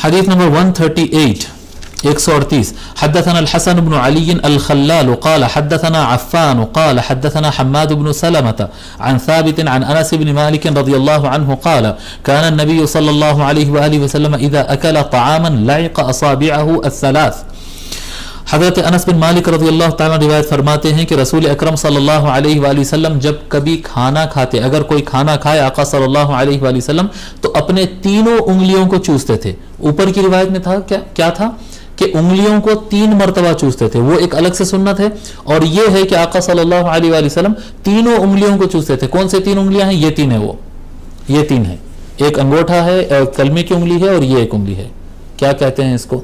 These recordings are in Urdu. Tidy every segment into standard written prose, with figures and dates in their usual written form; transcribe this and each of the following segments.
حدیث نمبر 138 138 حدثنا الحسن بن علي الخلال قال حدثنا عفان قال حدثنا حماد بن سلمة عن ثابت عن أنس بن مالك رضي الله عنه قال كان النبي صلى الله عليه وآله وسلم إذا أكل طعاما لعق أصابعه الثلاث. حضرت انس بن مالک رضی اللہ تعالیٰ روایت فرماتے ہیں کہ رسول اکرم صلی اللہ علیہ وآلہ وسلم جب کبھی کھانا کھاتے، اگر کوئی کھانا کھائے آقا صلی اللہ علیہ وآلہ وسلم، تو اپنے تینوں انگلیوں کو چوستے تھے. اوپر کی روایت میں تھا کیا تھا کہ انگلیوں کو 3 مرتبہ چوستے تھے، وہ ایک الگ سے سنت ہے. اور یہ ہے کہ آقا صلی اللہ علیہ وآلہ وسلم تینوں انگلیوں کو چوستے تھے. کون سے 3 انگلیاں ہیں؟ یہ 3 ہیں. یہ 3 ہیں. ایک انگوٹھا ہے، کلمے کی انگلی ہے، اور یہ ایک انگلی ہے. کیا کہتے ہیں اس کو؟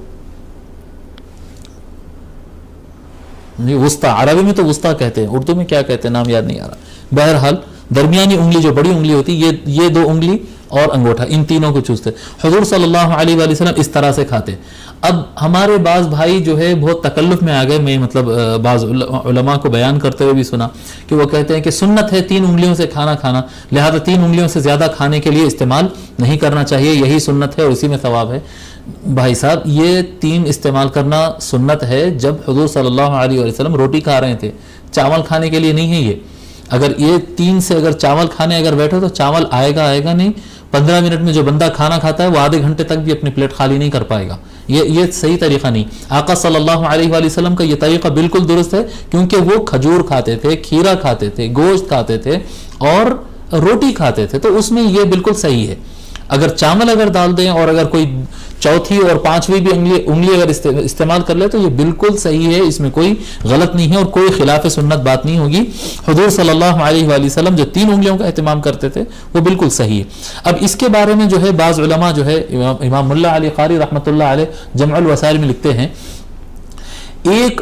وسطیٰ. عربی میں تو وسطیٰ کہتے ہیں، اردو میں کیا کہتے ہیں نام یاد نہیں آ رہا. بہرحال درمیانی انگلی جو بڑی انگلی ہوتی، یہ 2 انگلی اور انگوٹھا، ان تینوں کو چوستے. حضور صلی اللہ علیہ وآلہ وسلم اس طرح سے کھاتے. اب ہمارے بعض بھائی جو ہے بہت تکلف میں آ گئے. میں مطلب بعض علماء کو بیان کرتے ہوئے بھی سنا کہ وہ کہتے ہیں کہ سنت ہے 3 انگلیوں سے کھانا کھانا، لہذا 3 انگلیوں سے زیادہ کھانے کے لیے استعمال نہیں کرنا چاہیے، یہی سنت ہے اور اسی میں ثواب ہے. بھائی صاحب، یہ 3 استعمال کرنا سنت ہے جب حضور صلی اللہ علیہ وسلم روٹی کھا رہے تھے، چاول کھانے کے لیے نہیں ہے. یہ اگر یہ 3 سے اگر چاول کھانے اگر بیٹھو تو چاول آئے گا نہیں. 15 منٹ میں جو بندہ کھانا کھاتا ہے وہ آدھے گھنٹے تک بھی اپنی پلیٹ خالی نہیں کر پائے گا. یہ صحیح طریقہ نہیں. آقا صلی اللہ علیہ وآلہ وسلم کا یہ طریقہ بالکل درست ہے، کیونکہ وہ کھجور کھاتے تھے، کھیرا کھاتے تھے، گوشت کھاتے تھے اور روٹی کھاتے تھے، تو اس میں یہ بالکل صحیح ہے. اگر چاول اگر ڈال دیں اور اگر کوئی چوتھی اور 5ویں بھی انگلی اگر استعمال کر لے تو یہ بالکل صحیح ہے، اس میں کوئی غلط نہیں ہے اور کوئی خلاف سنت بات نہیں ہوگی. حضور صلی اللہ علیہ وآلہ وسلم جو 3 انگلیوں کا اہتمام کرتے تھے وہ بالکل صحیح ہے. اب اس کے بارے میں جو ہے بعض علماء جو ہے امام ملا علی قاری رحمۃ اللہ علیہ جمع الوسائل میں لکھتے ہیں ایک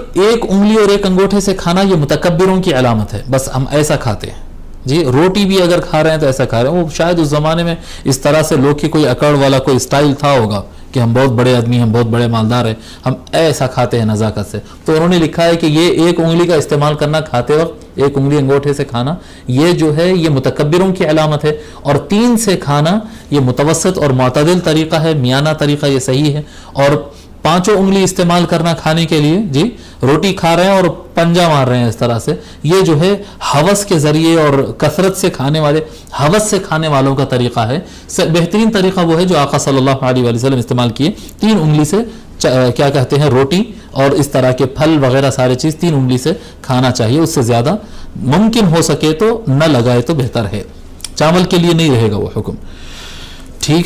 انگلی اور ایک انگوٹھے سے کھانا یہ متکبروں کی علامت ہے، بس ہم ایسا کھاتے ہیں. جی روٹی بھی اگر کھا رہے ہیں تو ایسا کھا رہے ہیں. وہ شاید اس زمانے میں اس طرح سے لوگ کی کوئی اکڑ والا کوئی اسٹائل تھا ہوگا کہ ہم بہت بڑے آدمی ہیں، ہم بہت بڑے مالدار ہیں، ہم ایسا کھاتے ہیں نزاکت سے. تو انہوں نے لکھا ہے کہ یہ ایک انگلی کا استعمال کرنا کھاتے وقت، ایک انگلی انگوٹھے سے کھانا، یہ جو ہے یہ متکبروں کی علامت ہے. اور 3 سے کھانا یہ متوسط اور معتدل طریقہ ہے، میانہ طریقہ، یہ صحیح ہے. اور 5 انگلی استعمال کرنا کھانے کے لیے، جی روٹی کھا رہے ہیں اور پنجہ مار رہے ہیں اس طرح سے، یہ جو ہے ہوس کے ذریعے اور کثرت سے کھانے والے، ہوس سے کھانے والوں کا طریقہ ہے. بہترین طریقہ وہ ہے جو آقا صلی اللہ علیہ وآلہ وسلم استعمال کیے. 3 انگلی سے کیا کہتے ہیں روٹی اور اس طرح کے پھل وغیرہ سارے چیز 3 انگلی سے کھانا چاہیے. اس سے زیادہ ممکن ہو سکے تو نہ لگائے تو بہتر ہے. چاول کے لیے نہیں رہے گا وہ حکم.